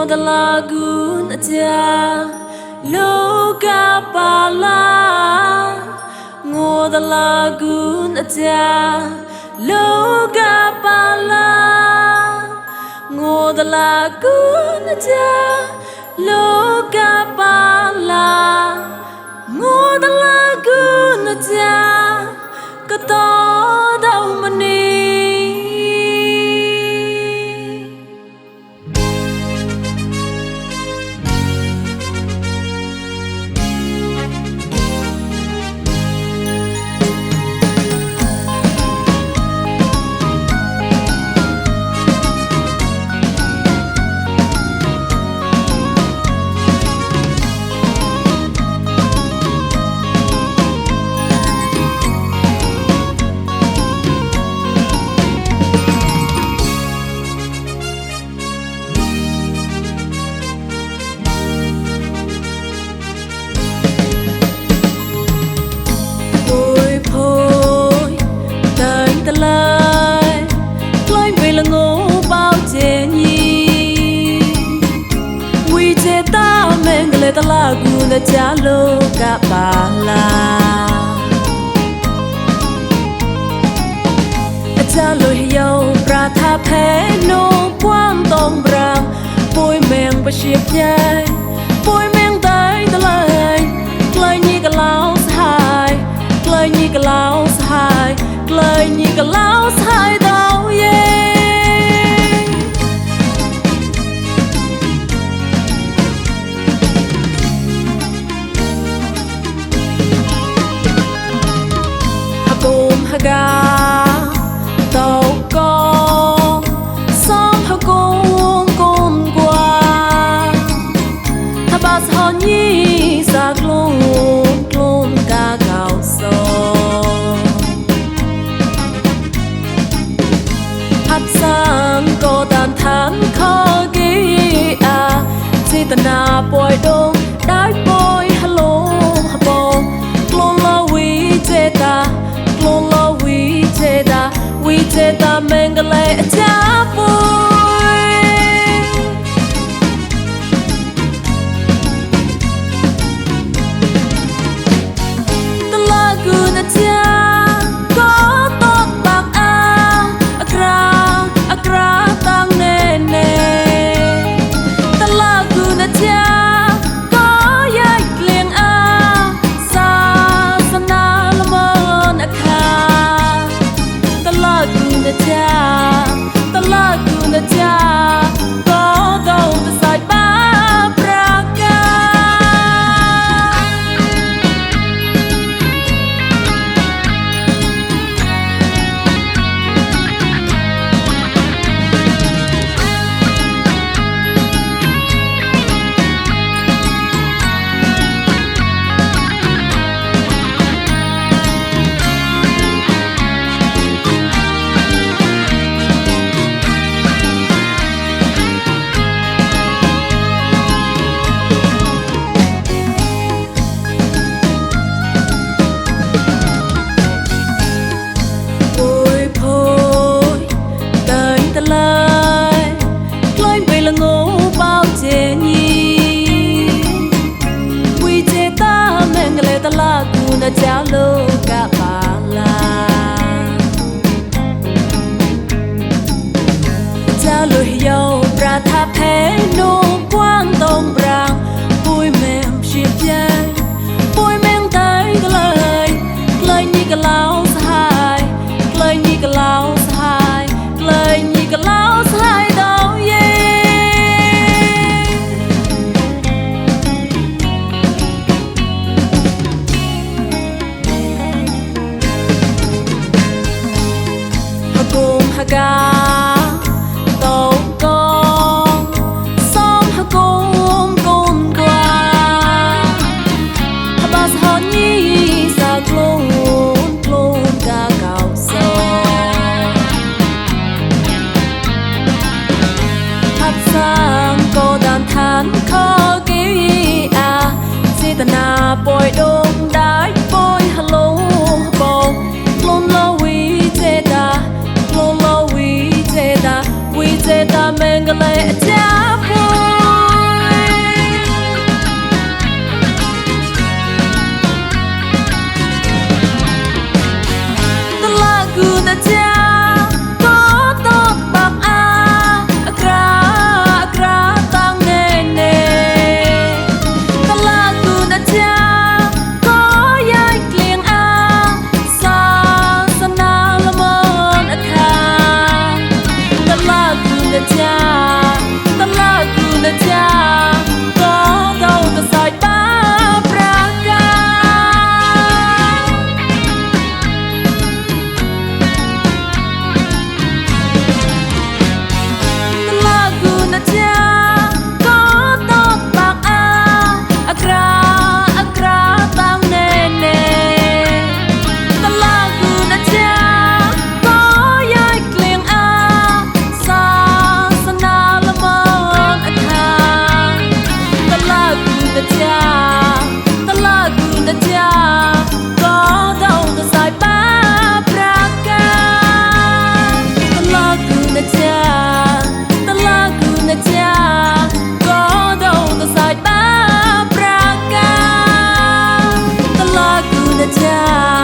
the lagoon aja loka pala ngo the lagoon aja loka pala ngo the lagoon aja loka pala ngo the lagoon aja kato dau mani the lagoon the jalo kapala jalo yo pratha phe no kwam tong brang poi meng pa ship nhai poi meng tai the lai klai ni ka lao sai klai ni ka lao sai klai ni ka lao sai dau ye ga tàu con sóng hao con qua ba sao nhi sa klon ca gạo so hấp sang có đàn thán khó ghi à chỉ ta na bồi đông đái bồi hello habo klon la we ta klon la we ta mengale cha boy the lagoon cha có tốt bạc akra tang ne ne the lagoon cha có yai klieng sa sana lamon akha the lagoon cha có đâu the side ba praga jalo kapala jalo yo pratha phe no kwang tong brang pui mem ship yai pui meng tai klai ni ka lao sai klai ni ka lao sai klai ni ka lao sai dau ye ga tàu con sóng hao con qua ba sao nhi sa klon ca gạo so hấp sang có đàn thán khó ghi à chỉ ta na bồi đông đái bồi hello bông klon lo we ta mengale cha cha